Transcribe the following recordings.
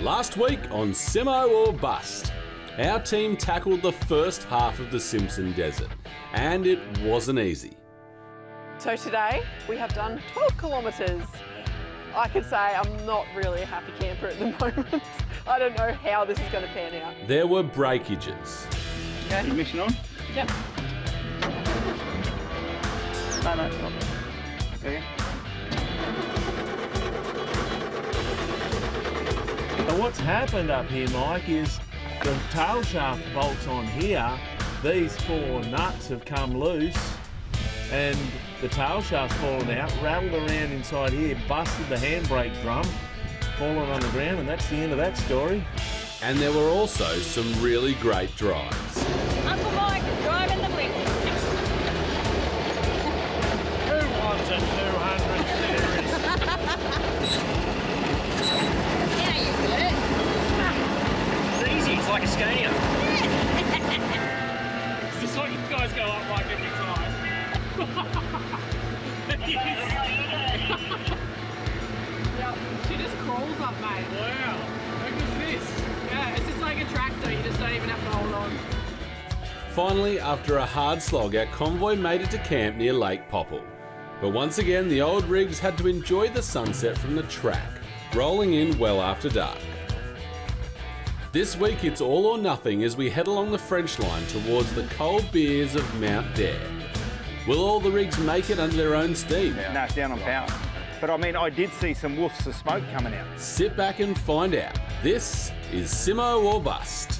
Last week on Simmo or Bust, our team tackled the first half of the Simpson Desert, and it wasn't easy. So today we have done 12 kilometres. I could say I'm not really a happy camper at the moment. I don't know how this is going to pan out. There were breakages. Okay, your mission on? Yep. No, stop. Okay. And what's happened up here, Mike, is the tail shaft bolts on here, these four nuts have come loose and the tail shaft's fallen out, rattled around inside here, busted the handbrake drum, fallen on the ground, and that's the end of that story. And there were also some really great drives. Uncle Mike is driving the Blitz. Who wants a 200 series? Yeah, you got it. It's easy, it's like a Scania. It's like you guys go up like every time. Yep. She just crawls up, mate. Wow, how good is this? Yeah, it's just like a tractor. You just don't even have to hold on. Finally, after a hard slog, our convoy made it to camp near Lake Popple. But once again, the old rigs had to enjoy the sunset from the track, rolling in well after dark. This week it's all or nothing as we head along the French line towards the cold beers of Mount Dare. Will all the rigs make it under their own steam? No, it's down on power. But I mean, I did see some woofs of smoke coming out. Sit back and find out. This is Simmo or Bust.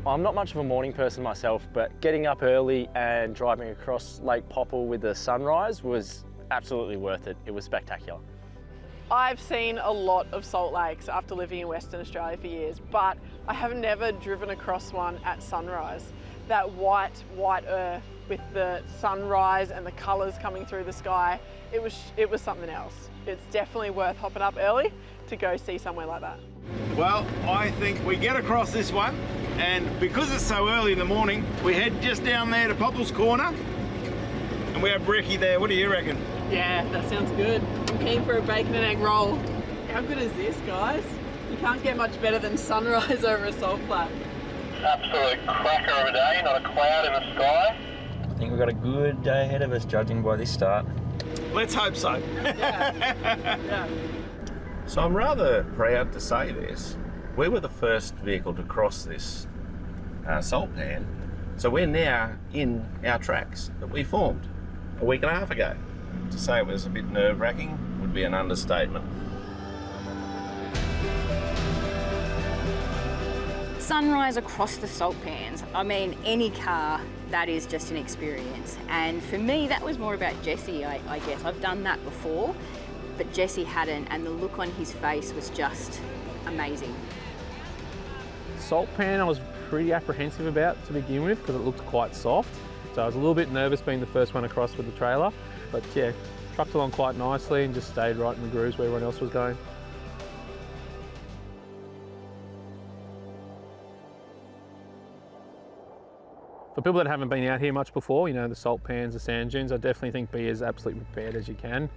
I'm not much of a morning person myself, but getting up early and driving across Lake Popple with the sunrise was absolutely worth it. It was spectacular. I've seen a lot of salt lakes after living in Western Australia for years, but I have never driven across one at sunrise. That white earth with the sunrise and the colours coming through the sky, it was something else. It's definitely worth hopping up early to go see somewhere like that. Well, I think we get across this one, and because it's so early in the morning, we head just down there to Popple's Corner, and we have brekkie there. What do you reckon? Yeah, that sounds good. I'm keen for a bacon and egg roll. How good is this, guys? You can't get much better than sunrise over a salt flat. Absolute cracker of a day, not a cloud in the sky. I think we've got a good day ahead of us, judging by this start. Let's hope so. Yeah. So I'm rather proud to say this. We were the first vehicle to cross this salt pan. So we're now in our tracks that we formed a week and a half ago. To say it was a bit nerve-wracking would be an understatement. Sunrise across the salt pans. I mean, any car, that is just an experience. And for me, that was more about Jesse, I guess. I've done that before, but Jesse hadn't, and the look on his face was just amazing. Salt pan I was pretty apprehensive about to begin with because it looked quite soft. So I was a little bit nervous being the first one across with the trailer. But yeah, trucked along quite nicely and just stayed right in the grooves where everyone else was going. For people that haven't been out here much before, you know, the salt pans, the sand dunes, I definitely think be as absolutely prepared as you can.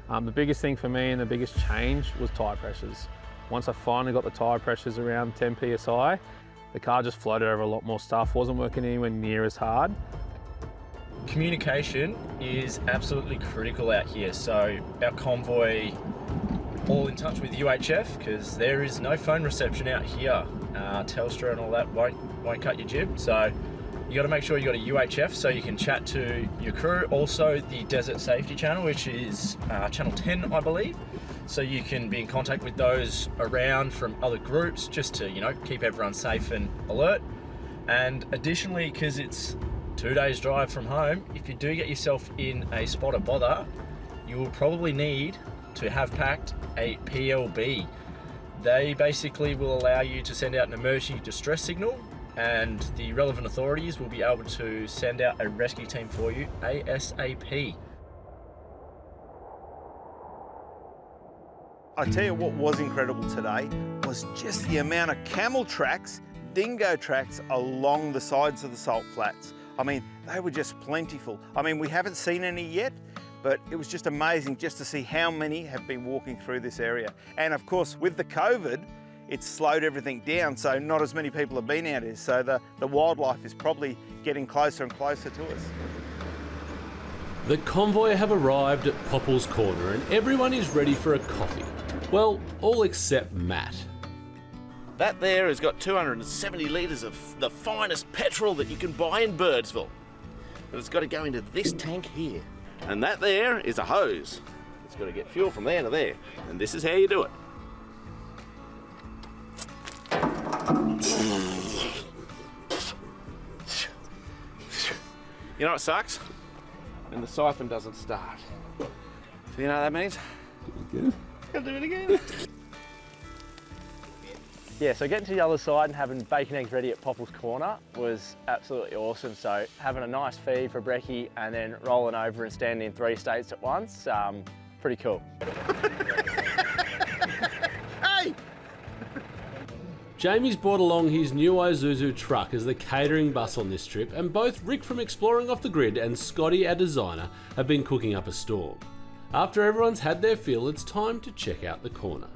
The biggest thing for me and the biggest change was tyre pressures. Once I finally got the tyre pressures around 10 PSI, the car just floated over a lot more stuff, wasn't working anywhere near as hard. Communication is absolutely critical out here, so our convoy all in touch with UHF because there is no phone reception out here. Telstra and all that won't cut your jib, so you got to make sure you got a UHF so you can chat to your crew. Also the Desert Safety Channel, which is Channel 10, I believe. So you can be in contact with those around from other groups just to, you know, keep everyone safe and alert. And additionally, because it's 2 days drive from home, if you do get yourself in a spot of bother, you will probably need to have packed a PLB. They basically will allow you to send out an emergency distress signal, and the relevant authorities will be able to send out a rescue team for you ASAP. I tell you what was incredible today was just the amount of camel tracks, dingo tracks along the sides of the salt flats. I mean, they were just plentiful. I mean, we haven't seen any yet, but it was just amazing just to see how many have been walking through this area. And of course, with the COVID, it's slowed everything down, so not as many people have been out here. So the wildlife is probably getting closer and closer to us. The convoy have arrived at Popple's Corner and everyone is ready for a coffee. Well, all except Matt. That there has got 270 litres of the finest petrol that you can buy in Birdsville. But it's got to go into this tank here. And that there is a hose. It's got to get fuel from there to there. And this is how you do it. You know what sucks? When the siphon doesn't start. So you know what that means? Good. I'll do it again. Yeah, so getting to the other side and having bacon eggs ready at Popple's Corner was absolutely awesome. So having a nice feed for brekkie and then rolling over and standing in 3 states at once, pretty cool. Hey! Jamie's brought along his new Isuzu truck as the catering bus on this trip, and both Rick from Exploring Off the Grid and Scotty, our designer, have been cooking up a storm. After everyone's had their fill, it's time to check out the corner.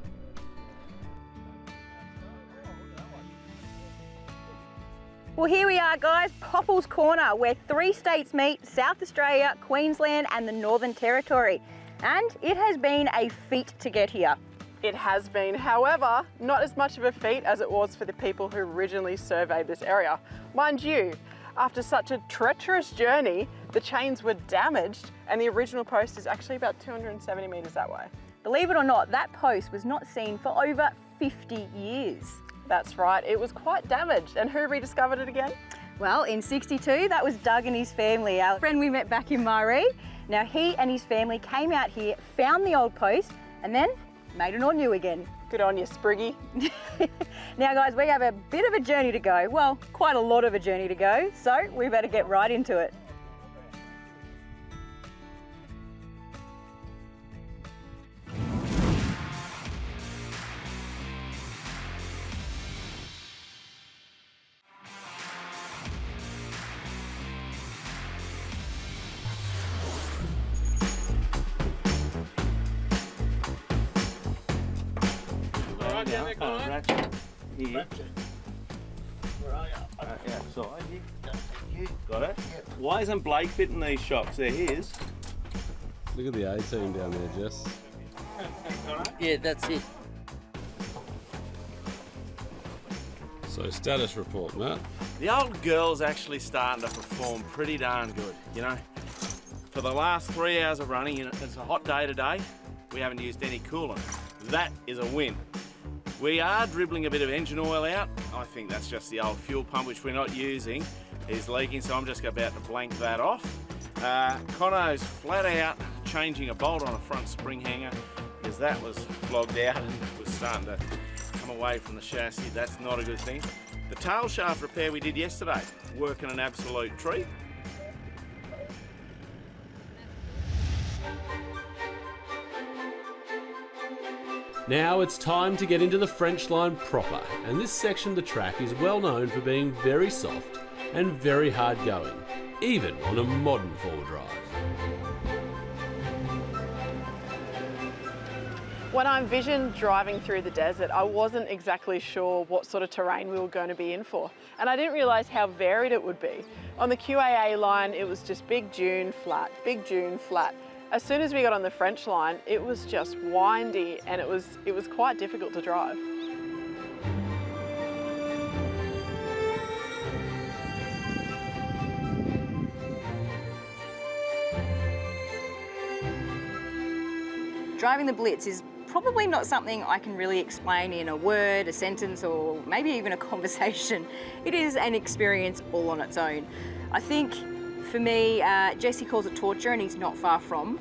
Well, here we are, guys, Popple's Corner, where 3 states meet: South Australia, Queensland and the Northern Territory. And it has been a feat to get here. It has been, however, not as much of a feat as it was for the people who originally surveyed this area. Mind you, after such a treacherous journey, the chains were damaged and the original post is actually about 270 metres that way. Believe it or not, that post was not seen for over 50 years. That's right, it was quite damaged. And who rediscovered it again? Well, in '62, that was Doug and his family, our friend we met back in Maree. Now, he and his family came out here, found the old post, and then made it all new again. Good on you, Spriggy. Now, guys, we have a bit of a journey to go. Well, quite a lot of a journey to go, so we better get right into it. Got it? Why isn't Blake fitting these shocks? They're his. Look at the A-team down there, Jess. Yeah, that's it. So, status report, Matt. The old girl's actually starting to perform pretty darn good, you know. For the last 3 hours of running, it's a hot day today, we haven't used any coolant. That is a win. We are dribbling a bit of engine oil out. I think that's just the old fuel pump, which we're not using, is leaking, so I'm just about to blank that off. Conno's flat out changing a bolt on a front spring hanger because that was flogged out and was starting to come away from the chassis. That's not a good thing. The tail shaft repair we did yesterday, working an absolute treat. Now it's time to get into the French line proper, and this section of the track is well known for being very soft and very hard going, even on a modern four-wheel drive. When I envisioned driving through the desert, I wasn't exactly sure what sort of terrain we were going to be in for. And I didn't realise how varied it would be. On the QAA line, it was just big dune, flat, big dune, flat. As soon as we got on the French line, it was just windy and it was quite difficult to drive. Driving the Blitz is probably not something I can really explain in a word, a sentence, or maybe even a conversation. It is an experience all on its own. I think For me, Jesse calls it torture, and he's not far from.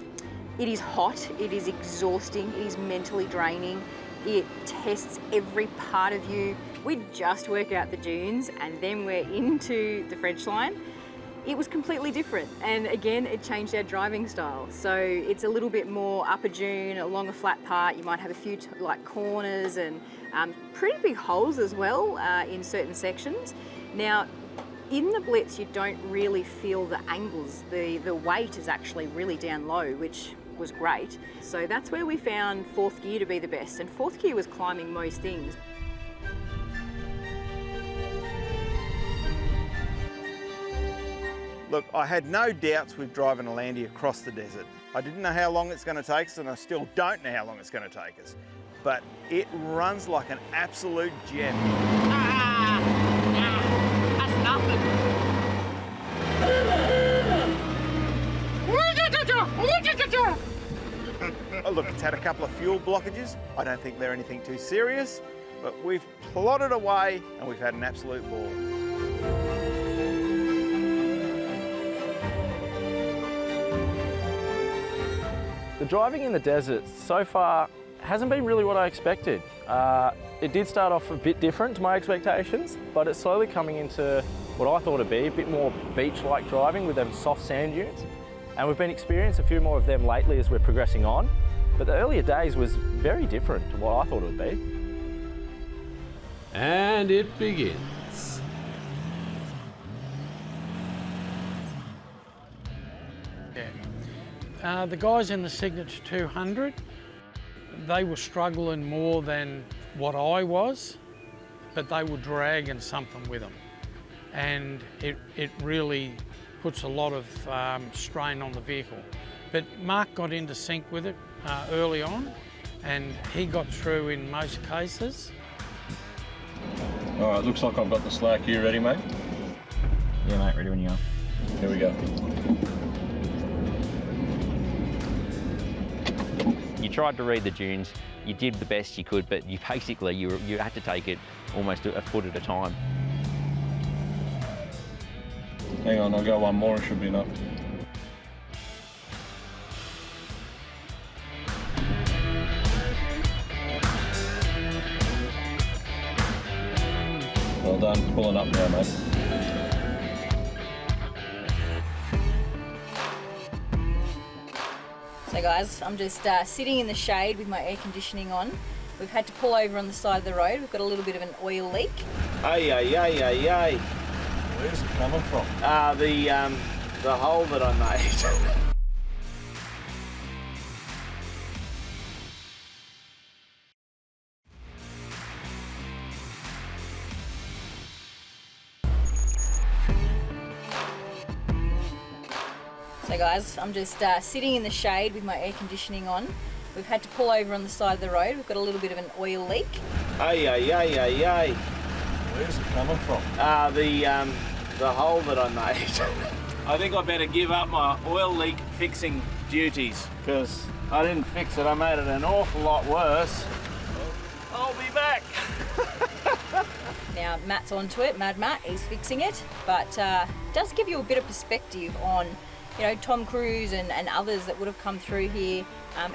It is hot, it is exhausting, it is mentally draining. It tests every part of you. We just work out the dunes and then we're into the French line. It was completely different, and again, it changed our driving style. So it's a little bit more upper dune, along a flat part. You might have a few like corners and pretty big holes as well in certain sections. Now, in the Blitz, you don't really feel the angles. The weight is actually really down low, which was great. So that's where we found fourth gear to be the best, and fourth gear was climbing most things. Look, I had no doubts with driving a Landy across the desert. I didn't know how long it's going to take us, and I still don't know how long it's going to take us. But it runs like an absolute gem. That's nothing. Oh, look, it's had a couple of fuel blockages. I don't think they're anything too serious, but we've plodded away and we've had an absolute ball. The driving in the desert so far hasn't been really what I expected. It did start off a bit different to my expectations, but it's slowly coming into what I thought it'd be, a bit more beach-like driving with them soft sand dunes. And we've been experiencing a few more of them lately as we're progressing on. But the earlier days was very different to what I thought it would be. And it begins. The guys in the Signature 200, they were struggling more than what I was, but they were dragging something with them. And it really puts a lot of strain on the vehicle. But Mark got into sync with it early on, and he got through in most cases. All right, looks like I've got the slack gear ready, mate. Yeah, mate, ready when you are. Here we go. You tried to read the dunes, you did the best you could, but you basically, you had to take it almost a foot at a time. Hang on, I'll go one more, it should be enough. Well done, pulling up now, mate. So guys, I'm just sitting in the shade with my air conditioning on. We've had to pull over on the side of the road. We've got a little bit of an oil leak. Ay. Where's it coming from? The hole that I made. So guys, I'm just sitting in the shade with my air conditioning on. We've had to pull over on the side of the road. We've got a little bit of an oil leak. Ay. Where's it coming from? The hole that I made. I think I better give up my oil leak fixing duties, because I didn't fix it. I made it an awful lot worse. I'll be back. Now Matt's onto it, Mad Matt, he's fixing it, but it does give you a bit of perspective on, you know, Tom Cruise and others that would have come through here,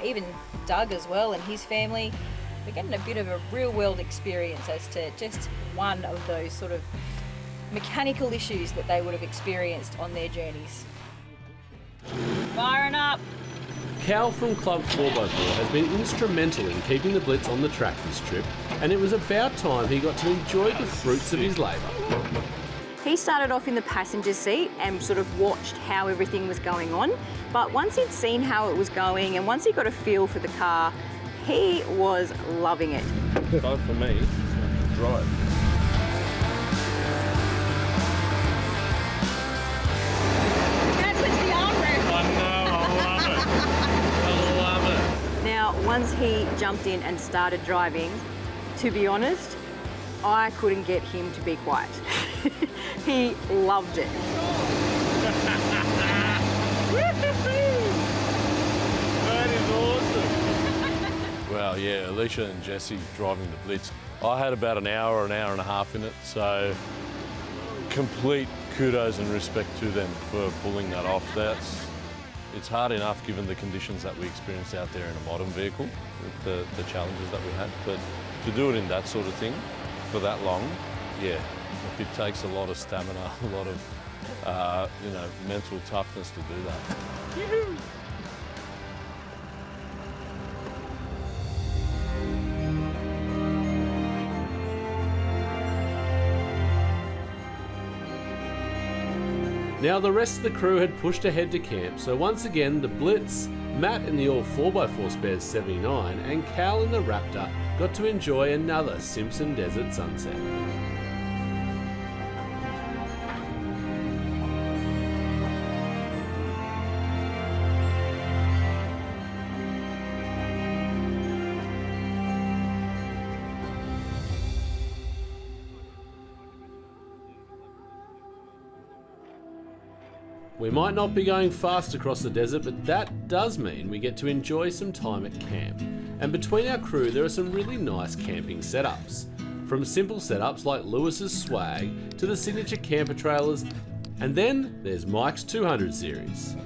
even Doug as well and his family. We're getting a bit of a real world experience as to just one of those sort of mechanical issues that they would have experienced on their journeys. Firing up! Cal from Club 4x4 has been instrumental in keeping the Blitz on the track this trip, and it was about time he got to enjoy the fruits of his labour. He started off in the passenger seat and sort of watched how everything was going on, but once he'd seen how it was going and once he got a feel for the car, he was loving it. Both for me, drive. Now, once he jumped in and started driving, to be honest, I couldn't get him to be quiet. He loved it. That is awesome. Well, yeah, Alicia and Jesse driving the Blitz. I had about an hour and a half in it, so complete kudos and respect to them for pulling that off. It's hard enough given the conditions that we experience out there in a modern vehicle, with the challenges that we had, but to do it in that sort of thing for that long, yeah, look, it takes a lot of stamina, a lot of mental toughness to do that. Yoo-hoo! Now the rest of the crew had pushed ahead to camp, so once again the Blitz, Matt in the all 4x4 Spares 79 and Cal in the Raptor got to enjoy another Simpson desert sunset. We might not be going fast across the desert, but that does mean we get to enjoy some time at camp. And between our crew there are some really nice camping setups. From simple setups like Lewis's Swag to the signature camper trailers, and then there's Mike's 200 series.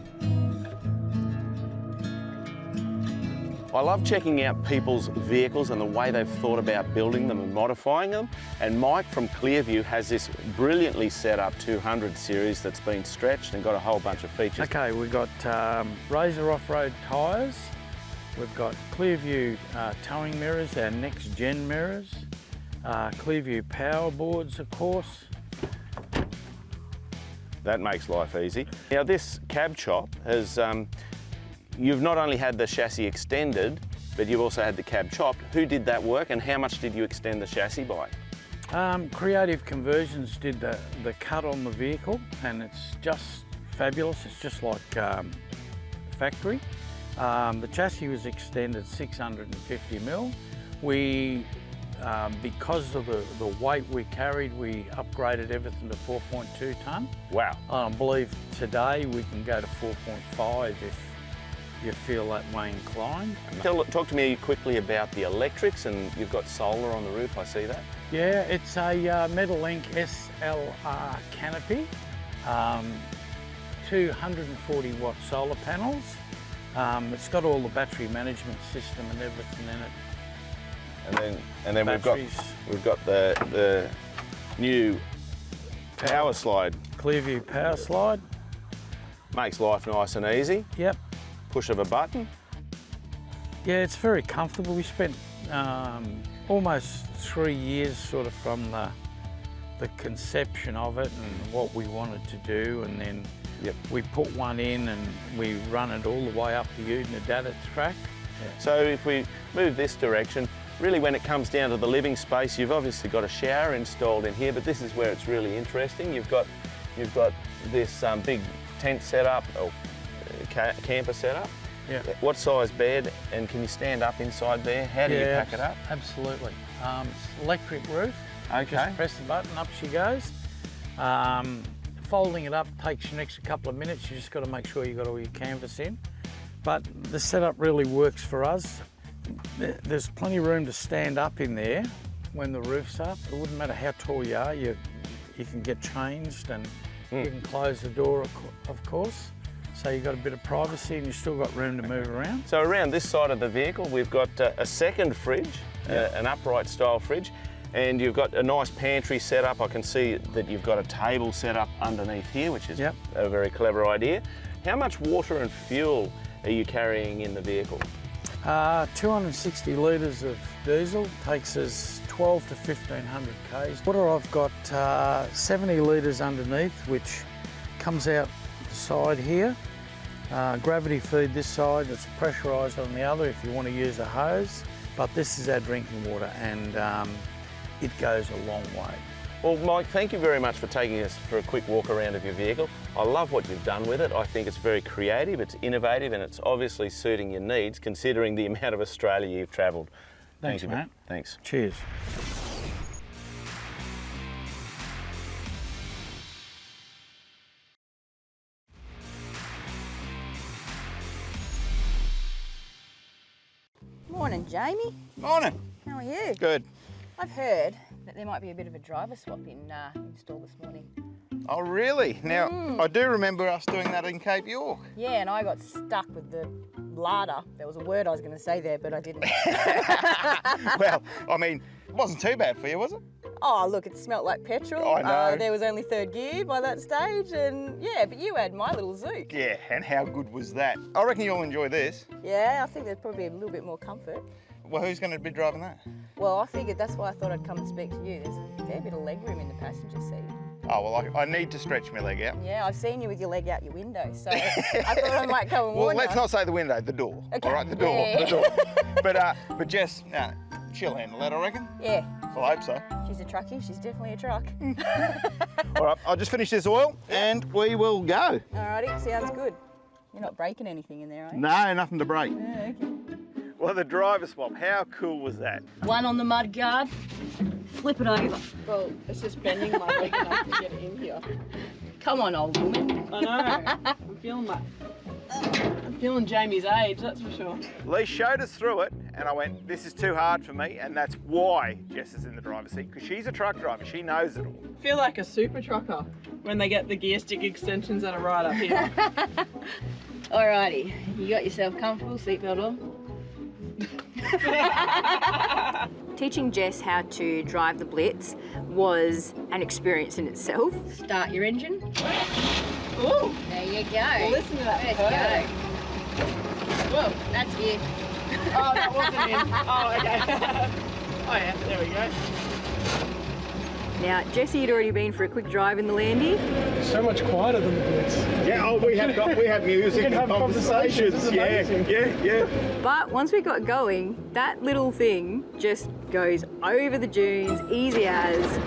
I love checking out people's vehicles and the way they've thought about building them and modifying them. And Mike from Clearview has this brilliantly set up 200 series that's been stretched and got a whole bunch of features. Okay, we've got Razor off-road tyres. We've got Clearview towing mirrors, our next gen mirrors. Clearview power boards, of course. That makes life easy. Now this cab chop has, you've not only had the chassis extended, but you've also had the cab chopped. Who did that work and how much did you extend the chassis by? Creative Conversions did the cut on the vehicle, and it's just fabulous. It's just like factory. The chassis was extended 650mm. We, because of the weight we carried, we upgraded everything to 4.2 tonne. Wow. I believe today we can go to 4.5 if you feel that way inclined. Talk to me quickly about the electrics, and you've got solar on the roof, I see that. Yeah, it's a Metal Link SLR canopy, 240 watt solar panels. It's got all the battery management system and everything in it. And then we've got the new power slide. Clearview power slide. Makes life nice and easy. Yep. Push of a button. Yeah, it's very comfortable. We spent almost 3 years sort of from the conception of it and what we wanted to do, and then we put one in and we run it all the way up the Udinadatta track. Yeah. So if we move this direction, really when it comes down to the living space, you've obviously got a shower installed in here, but this is where it's really interesting. You've got this big tent setup, or camper setup. Yeah. What size bed, and can you stand up inside there? How do you pack it up? Absolutely. It's electric roof. Okay. Just press the button, up she goes. Folding it up takes you an extra couple of minutes. You just got to make sure you've got all your canvas in. But the setup really works for us. There's plenty of room to stand up in there when the roof's up. It wouldn't matter how tall you are, you can get changed, and you can close the door, of course. So you've got a bit of privacy and you've still got room to move around. So around this side of the vehicle, we've got a second fridge, an upright style fridge, and you've got a nice pantry set up. I can see that you've got a table set up underneath here, which is a very clever idea. How much water and fuel are you carrying in the vehicle? 260 litres of diesel, takes us 12 to 1500 k's. Water, I've got 70 litres underneath, which comes out the side here. Gravity feed this side, it's pressurised on the other if you want to use a hose, but this is our drinking water, and it goes a long way. Well, Mike, thank you very much for taking us for a quick walk around of your vehicle. I love what you've done with it. I think it's very creative, it's innovative, and it's obviously suiting your needs considering the amount of Australia you've travelled. Thanks, Matt. Thanks. Cheers. Morning, Jamie. Morning. How are you? Good. I've heard that there might be a bit of a driver swap installed this morning. Oh, really? Now, I do remember us doing that in Cape York. Yeah, and I got stuck with the larder. There was a word I was going to say there, but I didn't. Well, I mean, it wasn't too bad for you, was it? Oh, look, it smelt like petrol. I know. There was only third gear by that stage, and yeah, but you had my little Zook. Yeah, and how good was that? I reckon you'll enjoy this. Yeah, I think there's probably a little bit more comfort. Well, who's going to be driving that? Well, I figured that's why I thought I'd come and speak to you. There's a fair bit of leg room in the passenger seat. Oh, well, I need to stretch my leg out. Yeah, I've seen you with your leg out your window, so I thought I might come and warn Well, let's you. not say the window, the door. Okay. All right, the door, Yeah. the door. But Jess, she'll handle that, I reckon. Yeah. Well, I hope so. She's a truckie, she's definitely a truck. All right, I'll just finish this oil and we will go. Alrighty, sounds good. You're not breaking anything in there, are you? No, nothing to break. Yeah, okay. Well, the driver swap, how cool was that? One on the mud guard, flip it over. Well, it's just bending my leg enough to get in here. Come on, old woman. I know. I'm feeling that. I'm feeling Jamie's age, that's for sure. Lee showed us through it and I went, this is too hard for me, and that's why Jess is in the driver's seat, because she's a truck driver, she knows it all. I feel like a super trucker when they get the gear stick extensions that are right up here. Alrighty, you got yourself comfortable, seatbelt on? Teaching Jess how to drive the Blitz was an experience in itself. Start your engine. Ooh! There you go. Well, listen to that. Let's go. Whoa, that's you. Oh, that wasn't in. Oh, okay. Oh yeah, there we go. Now, Jesse had already been for a quick drive in the Landy. So much quieter than the Blitz. Yeah, oh, we have music and conversations. Yeah. But once we got going, that little thing just goes over the dunes, easy as.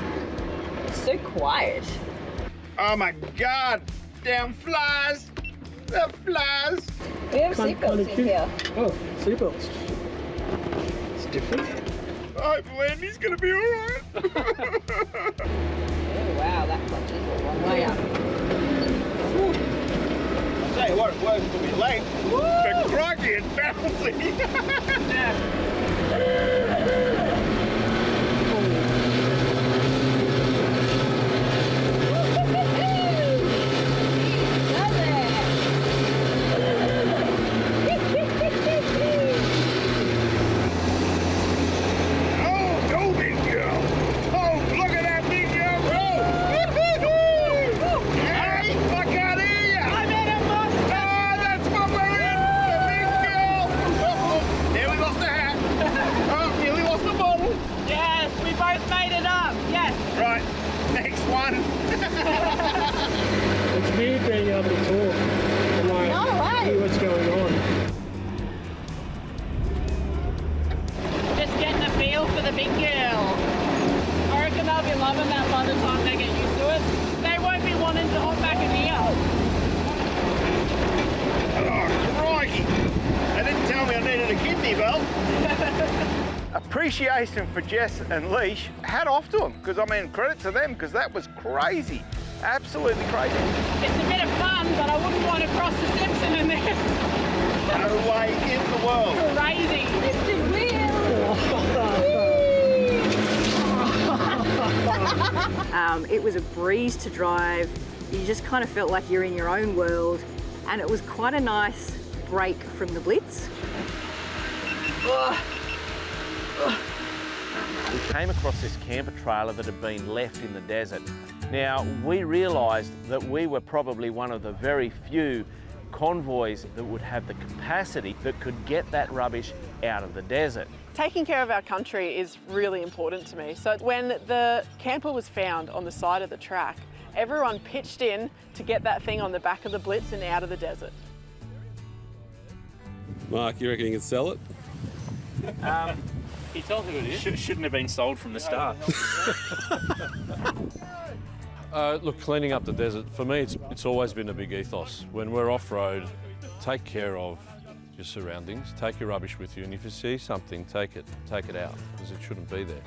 So quiet. Oh my God, damn flies, the flies. We have seatbelts in here. Oh, seatbelts. It's different. I hope Landy's gonna be all right. Oh wow, that clutch is a long way up. I'll tell you what, it works for me leg. But crikey, it's bouncy. It's weird being able to talk and like hear what's going on. Just getting a feel for the big girl. I reckon they'll be loving that by the time they get used to it. They won't be wanting to hop back in here. Oh, crikey. They didn't tell me I needed a kidney belt. Appreciation for Jess and Leash. Hat off to them, because I mean, credit to them, because that was crazy. Absolutely crazy. It's a bit of fun, but I wouldn't want to cross the Simpson in there. No way in the world. Crazy. Mr. Wheel! It was a breeze to drive. You just kind of felt like you're in your own world, and it was quite a nice break from the Blitz. We came across this camper trailer that had been left in the desert. Now, we realised that we were probably one of the very few convoys that would have the capacity that could get that rubbish out of the desert. Taking care of our country is really important to me. So when the camper was found on the side of the track, everyone pitched in to get that thing on the back of the Blitz and out of the desert. Mark, you reckon you can sell it? He told who it is. Shouldn't have been sold from the start. Look, cleaning up the desert, for me, it's always been a big ethos. When we're off-road, take care of your surroundings, take your rubbish with you, and if you see something, take it out, because it shouldn't be there.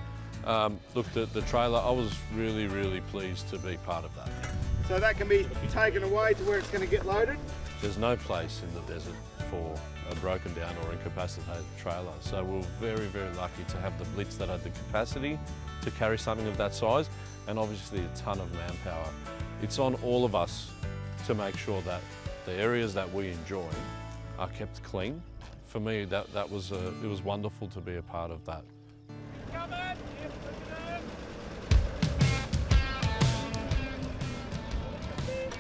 Look, the trailer, I was really, really pleased to be part of that. So that can be taken away to where it's going to get loaded? There's no place in the desert for a broken down or incapacitated trailer. So we're very, very lucky to have the Blitz that had the capacity to carry something of that size, and obviously a ton of manpower it's on all of us to make sure that the areas that we enjoy are kept clean. For me, it was wonderful to be a part of that.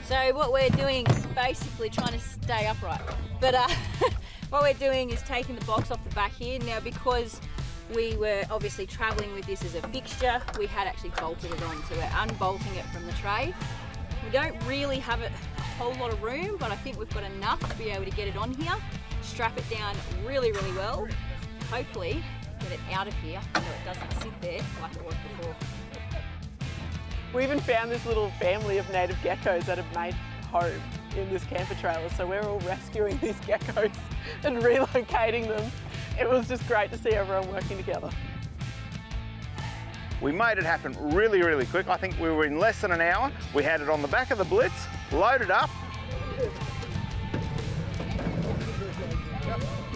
So what we're doing is basically trying to stay upright. But what we're doing is taking the box off the back here. Now, because we were obviously travelling with this as a fixture, we had actually bolted it on, so we're unbolting it from the tray. We don't really have a whole lot of room, but I think we've got enough to be able to get it on here, strap it down really, really well, hopefully get it out of here so it doesn't sit there like it was before. We even found this little family of native geckos that have made home in this camper trailer, so we're all rescuing these geckos and relocating them. It was just great to see everyone working together. We made it happen really, really quick. I think we were in less than an hour. We had it on the back of the Blitz, loaded up.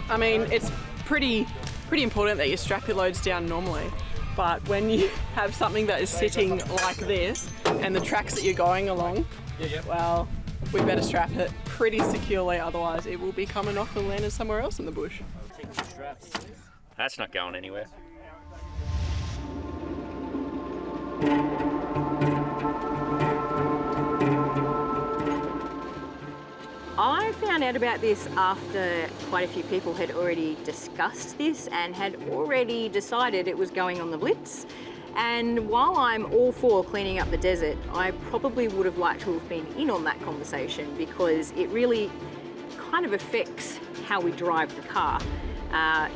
I mean, it's pretty important that you strap your loads down normally, but when you have something that is sitting like this and the tracks that you're going along, well, we better strap it pretty securely, otherwise it will be coming off and landing somewhere else in the bush. That's not going anywhere. I found out about this after quite a few people had already discussed this and had already decided it was going on the Blitz. And while I'm all for cleaning up the desert, I probably would have liked to have been in on that conversation because it really kind of affects how we drive the car.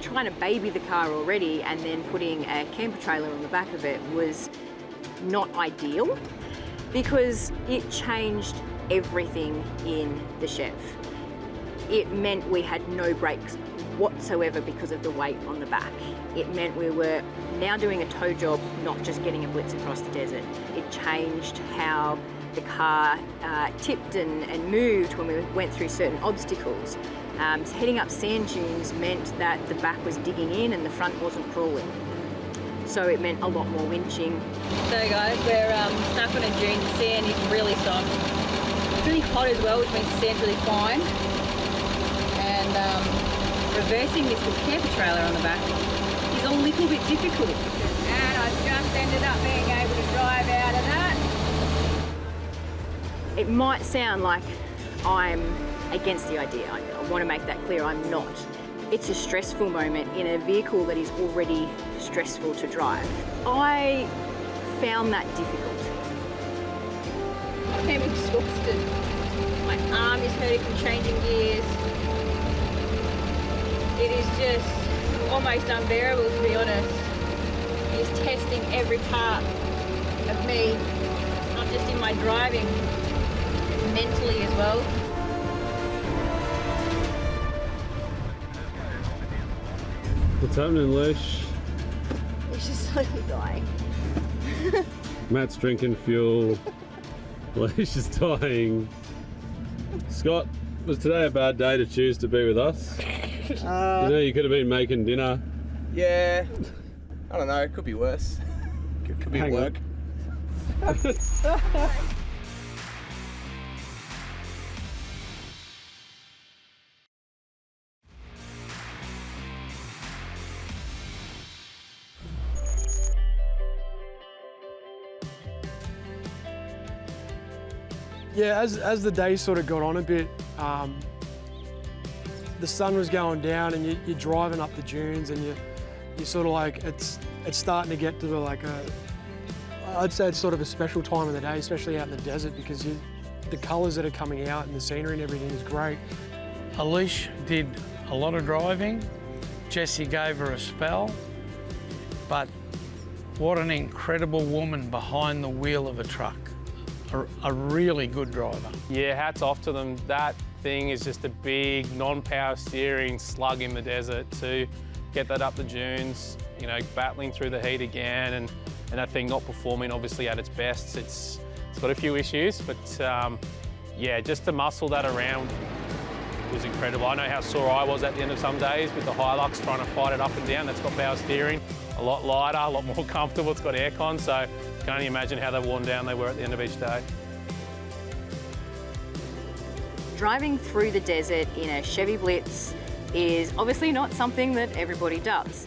Trying to baby the car already and then putting a camper trailer on the back of it was not ideal because it changed everything in the Chev. It meant we had no brakes whatsoever because of the weight on the back. It meant we were now doing a tow job, not just getting a Blitz across the desert. It changed how the car tipped and moved when we went through certain obstacles. So heading up sand dunes meant that the back was digging in and the front wasn't crawling. So it meant a lot more winching. So guys, we're up on a dune. The sand is really soft. It's really hot as well, which means the sand's really fine. And reversing this with camper trailer on the back is a little bit difficult. And I just ended up being able to drive out of that. It might sound like I'm against the idea. I want to make that clear, I'm not. It's a stressful moment in a vehicle that is already stressful to drive. I found that difficult. I'm exhausted. My arm is hurting from changing gears. It is just almost unbearable, to be honest. It's testing every part of me, not just in my driving, mentally as well. What's happening, Leash? It's just slowly dying. Matt's drinking fuel. Leash is dying. Scott, was today a bad day to choose to be with us? You know, you could have been making dinner. Yeah, I don't know, it could be worse. Could be work. Yeah, as the day sort of got on a bit, the sun was going down and you're driving up the dunes and you're sort of like, it's starting to get to like I'd say it's sort of a special time of the day, especially out in the desert, because the colours that are coming out and the scenery and everything is great. Alicia did a lot of driving. Jessie gave her a spell, but what an incredible woman behind the wheel of a truck. A really good driver. Yeah, hats off to them. That thing is just a big non-power steering slug in the desert to get that up the dunes, you know, battling through the heat again and that thing not performing obviously at its best. It's got a few issues, but yeah, just to muscle that around was incredible. I know how sore I was at the end of some days with the Hilux trying to fight it up and down. That's got power steering, a lot lighter, a lot more comfortable. It's got aircon, so I can only imagine how worn down they were at the end of each day. driving through the desert in a Chevy Blitz is obviously not something that everybody does.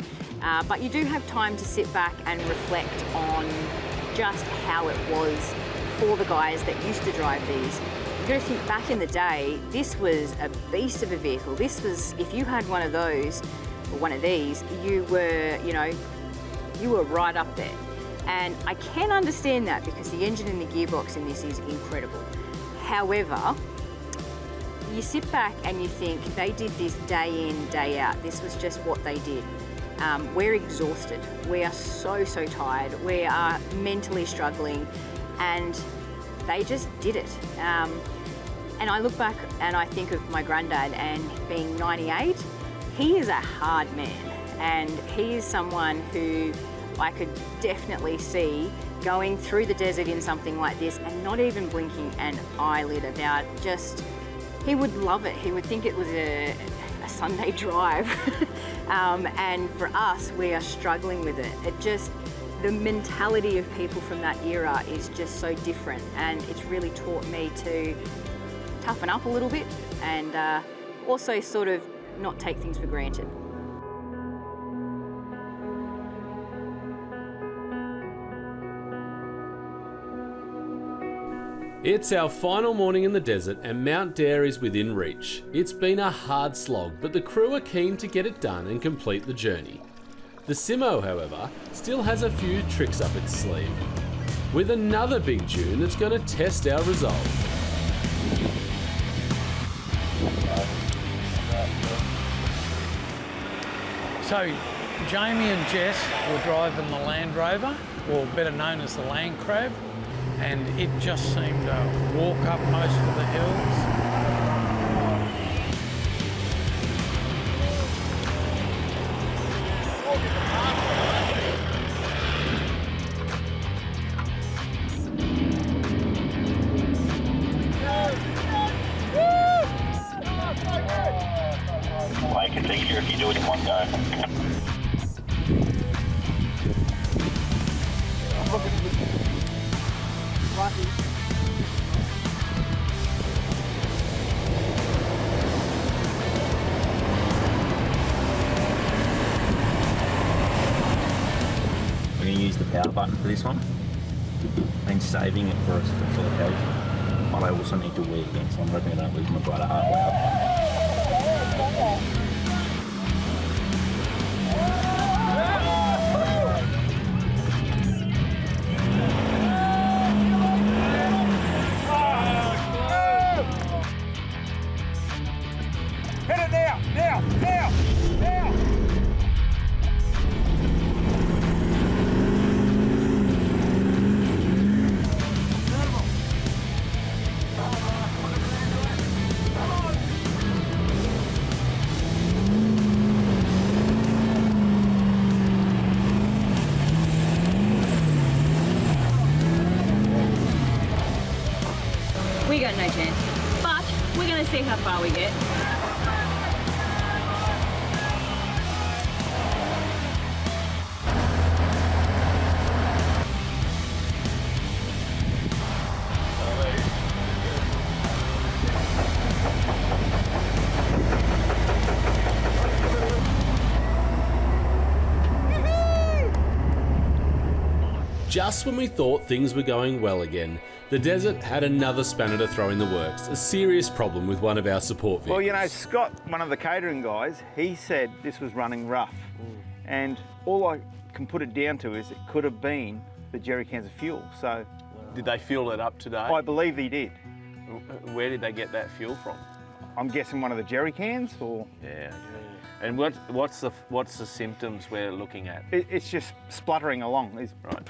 But you do have time to sit back and reflect on just how it was for the guys that used to drive these. You've got to think back in the day, this was a beast of a vehicle. This was, if you had one of those, or one of these, you were, you were right up there. And I can understand that because the engine and the gearbox in this is incredible. However, you sit back and you think they did this day in, day out. This was just what they did. We're exhausted. We are so tired. We are mentally struggling, and they just did it. And I look back and I think of my granddad, and being 98, he is a hard man, and he is someone who I could definitely see going through the desert in something like this and not even blinking an eyelid about just, he would love it. He would think it was a Sunday drive. And for us, we are struggling with it. It just, the mentality of people from that era is just so different, and it's really taught me to toughen up a little bit and also sort of not take things for granted. It's our final morning in the desert and Mount Dare is within reach. It's been a hard slog, but the crew are keen to get it done and complete the journey. The Simmo, however, still has a few tricks up its sleeve, with another big tune that's going to test our resolve. So Jamie and Jess were driving the Land Rover, or better known as the Land Crab, and it just seemed to walk up most of the hills. Make it easier if you do it in one go. We're going to use the power button for this one and saving it for a special occasion. But I also need to weigh again, so I'm hoping I don't lose my glider halfway up. Hit it now, now, now, now! We got no chance, but we're going to see how far we get. Just when we thought things were going well again, the desert had another spanner to throw in the works, a serious problem with one of our support vehicles. Well, you know, Scott, one of the catering guys, he said this was running rough. And all I can put it down to is it could have been the jerry cans of fuel. So, Did they fuel it up today? I believe he did. Where did they get that fuel from? I'm guessing one of the jerry cans, or Yeah. And what's the symptoms we're looking at? it's just spluttering along. It's Right.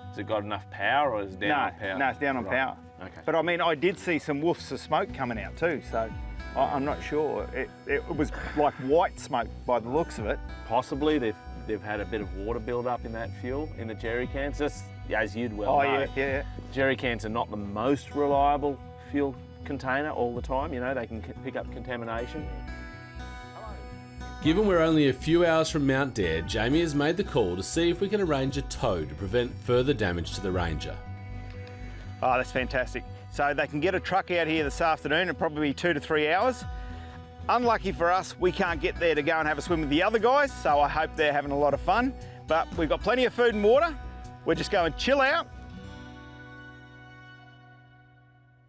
Has it got enough power, or is it down on power? No, it's down on Right. power. Okay. But I mean, I did see some woofs of smoke coming out too, so I'm not sure. It was like white smoke by the looks of it. Possibly they've had a bit of water build up in that fuel, in the jerry cans. Just as you'd well Oh, know. yeah. Jerry cans are not the most reliable fuel container all the time. You know, they can pick up contamination. Given we're only a few hours from Mount Dare, Jamie has made the call to see if we can arrange a tow to prevent further damage to the Ranger. Oh, that's fantastic. So they can get a truck out here this afternoon. It'll probably be 2 to 3 hours. Unlucky for us, we can't get there to go and have a swim with the other guys, so I hope they're having a lot of fun. But we've got plenty of food and water. We're just going to chill out.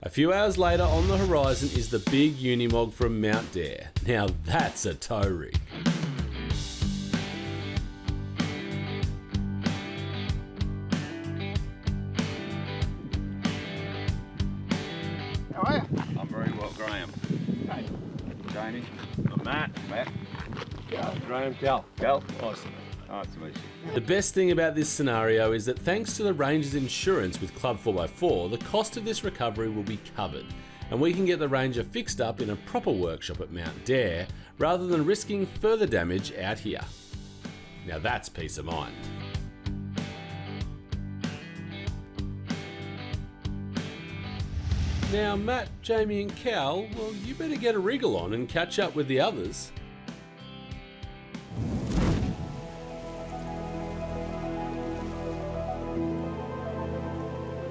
A few hours later on the horizon is the big Unimog from Mount Dare. Now that's a tow rig. How are you? I'm very well, Graham. Hey. Jamie. I'm Matt. Graham. Cal. Awesome. Nice to meet you. The best thing about this scenario is that thanks to the Ranger's insurance with Club 4x4, the cost of this recovery will be covered, and we can get the Ranger fixed up in a proper workshop at Mount Dare rather than risking further damage out here. Now that's peace of mind. Now Matt, Jamie and Cal, well, you better get a wriggle on and catch up with the others.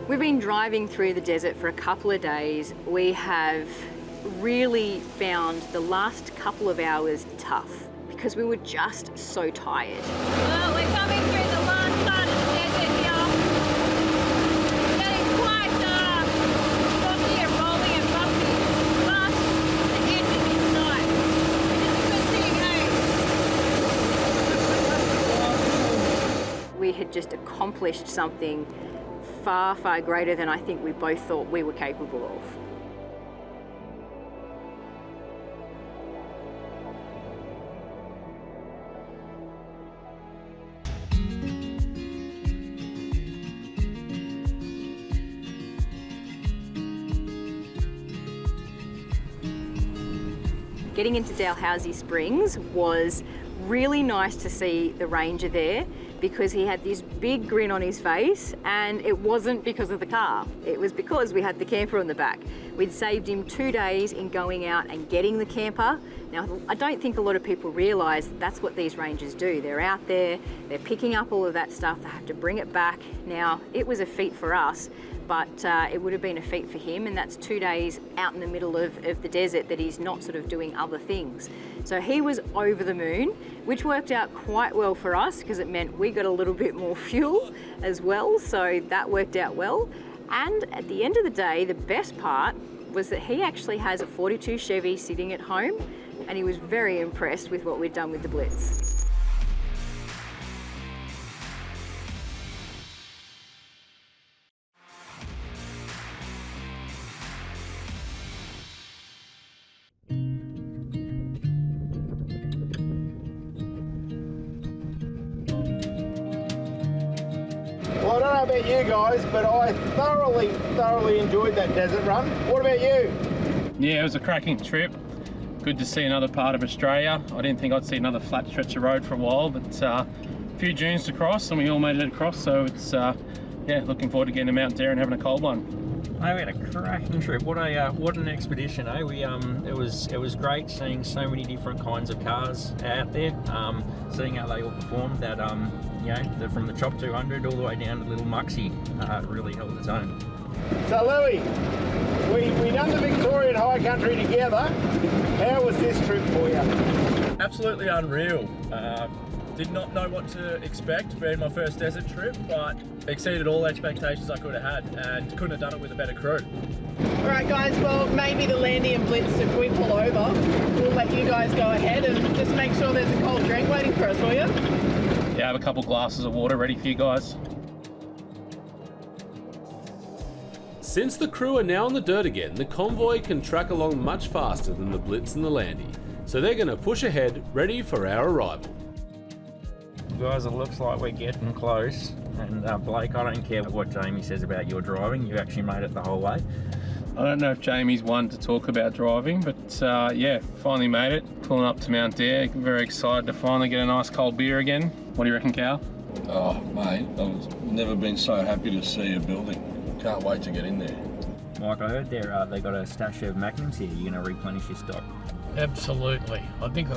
We've been driving through the desert for a couple of days. We have really found the last couple of hours tough because we were just so tired. Well, we're coming through the last part of the desert here. Getting quite rocky and rolling and bumpy, but the end is in sight. It is a good thing, hey? We had just accomplished something far, far greater than I think we both thought we were capable of. Getting into Dalhousie Springs was really nice to see the Ranger there because he had this big grin on his face, and it wasn't because of the car. It was because we had the camper on the back. We'd saved him 2 days in going out and getting the camper. Now, I don't think a lot of people realise that's what these Rangers do. They're out there, they're picking up all of that stuff, they have to bring it back. Now, it was a feat for us, but it would have been a feat for him, and that's 2 days out in the middle of the desert that he's not sort of doing other things. So he was over the moon, which worked out quite well for us because it meant we got a little bit more fuel as well, so that worked out well. And at the end of the day, the best part was that he actually has a 42 Chevy sitting at home, and he was very impressed with what we'd done with the Blitz. Well, I don't know about you guys, but I thoroughly enjoyed that desert run. What about you? Yeah, it was a cracking trip. Good to see another part of Australia. I didn't think I'd see another flat stretch of road for a while, but a few dunes to cross and we all made it across, so it's yeah, looking forward to getting to Mount Dare and having a cold one. Oh, we had a cracking trip. What an expedition, eh? It was great seeing so many different kinds of cars out there, seeing how they all performed. That you know, from the Chop 200 all the way down to Little Muxie, really held its own. So Louis, we done the Victorian High Country together. How was this trip for you? Absolutely unreal. Did not know what to expect being my first desert trip, but exceeded all expectations I could have had, and couldn't have done it with a better crew. All right, guys, well, maybe the Landy and Blitz, if we pull over, we'll let you guys go ahead and just make sure there's a cold drink waiting for us, will you? Yeah, I have a couple glasses of water ready for you guys. Since the crew are now on the dirt again, the convoy can track along much faster than the Blitz and the Landy, so they're going to push ahead, ready for our arrival. Guys, it looks like we're getting close, and Blake, I don't care what Jamie says about your driving, you actually made it the whole way. I don't know if Jamie's one to talk about driving, but yeah, finally made it. Pulling up to Mount Dare, very excited to finally get a nice cold beer again. What do you reckon, Cal? Oh, mate, I've never been so happy to see a building. Can't wait to get in there. Mike, I heard they got a stash of Magnums here. You're going to replenish your stock? Absolutely. I think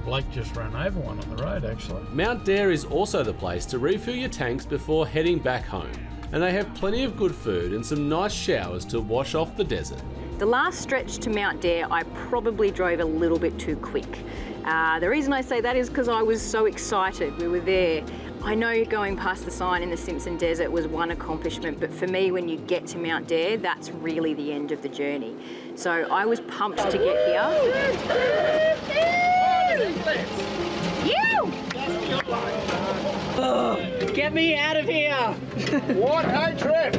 Blake just ran over one on the road, actually. Mount Dare is also the place to refill your tanks before heading back home. and they have plenty of good food and some nice showers to wash off the desert. The last stretch to Mount Dare, I probably drove a little bit too quick. The reason I say that is because I was so excited. We were there. I know going past the sign in the Simpson Desert was one accomplishment, but for me, when you get to Mount Dare, that's really the end of the journey. So I was pumped to get here. Oh, get me out of here! What a trip!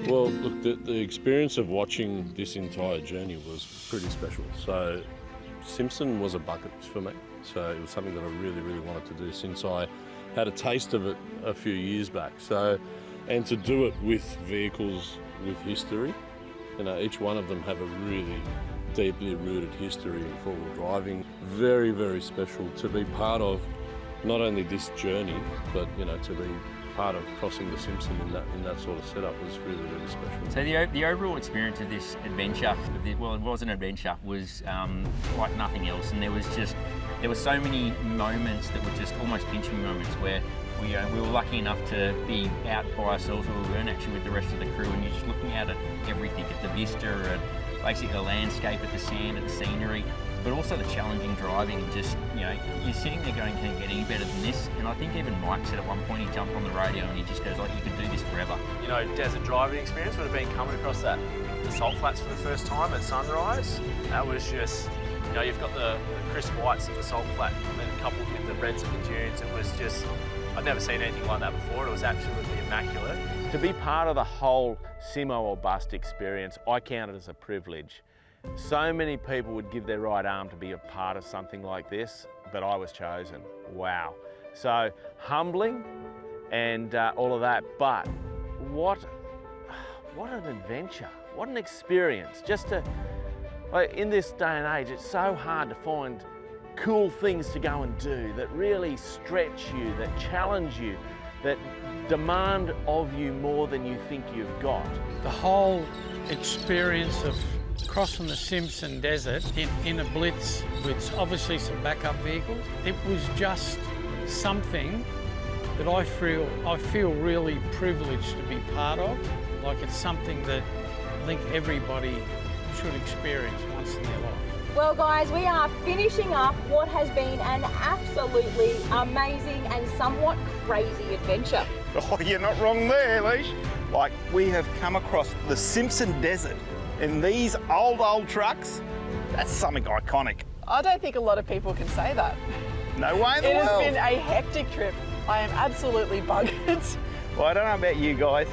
Well, look, the experience of watching this entire journey was pretty special. So Simpson was a bucket list for me. So it was something that I really, really wanted to do since I had a taste of it a few years back. So, and to do it with vehicles with history, you know, each one of them have a really deeply rooted history in four-wheel driving. Very, very special to be part of not only this journey, but, you know, to be part of crossing the Simpson in that sort of setup was really, really special. So the overall experience of this adventure, well, it was an adventure, was like nothing else. And there were so many moments that were just almost pinch me moments where we were lucky enough to be out by ourselves, where we weren't actually with the rest of the crew, and you're just looking out at everything, at the vista, at basically the landscape, at the sand, at the scenery, but also the challenging driving, and just, you know, you're sitting there going, can it get any better than this? And I think even Mike said at one point, he jumped on the radio and he just goes like, you can do this forever. You know, desert driving experience would have been coming across the salt flats for the first time at sunrise. That was just, you know, you've got the crisp whites of the salt flat and then coupled with the reds of the dunes. It was just, I'd never seen anything like that before. It was absolutely immaculate. To be part of the whole Simmo or bust experience, I count it as a privilege. So many people would give their right arm to be a part of something like this, but I was chosen. Wow. So humbling and all of that, but what an adventure, what an experience. Just to, like, in this day and age, it's so hard to find cool things to go and do that really stretch you, that challenge you, that demand of you more than you think you've got. The whole experience of crossing the Simpson Desert in a Blitz with obviously some backup vehicles, it was just something that I feel really privileged to be part of. Like, it's something that I think everybody should experience once in their life. Well guys, we are finishing up what has been an absolutely amazing and somewhat crazy adventure. Oh, you're not wrong there, Leash. Like, we have come across the Simpson Desert in these old trucks. That's something iconic. I don't think a lot of people can say that. No way in the world. It has been a hectic trip. I am absolutely buggered. Well, I don't know about you guys.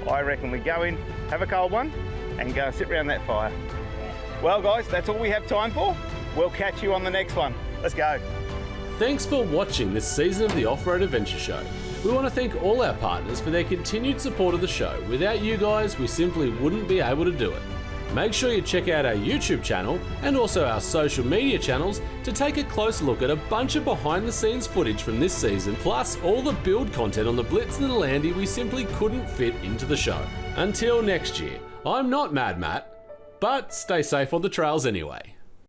I reckon we go in, have a cold one, and go sit around that fire. Well guys, that's all we have time for. We'll catch you on the next one. Let's go. Thanks for watching this season of the Off-Road Adventure Show. We want to thank all our partners for their continued support of the show. Without you guys, we simply wouldn't be able to do it. Make sure you check out our YouTube channel and also our social media channels to take a close look at a bunch of behind the scenes footage from this season, plus all the build content on the Blitz and the Landy we simply couldn't fit into the show. Until next year, I'm not Mad Matt, but stay safe on the trails anyway.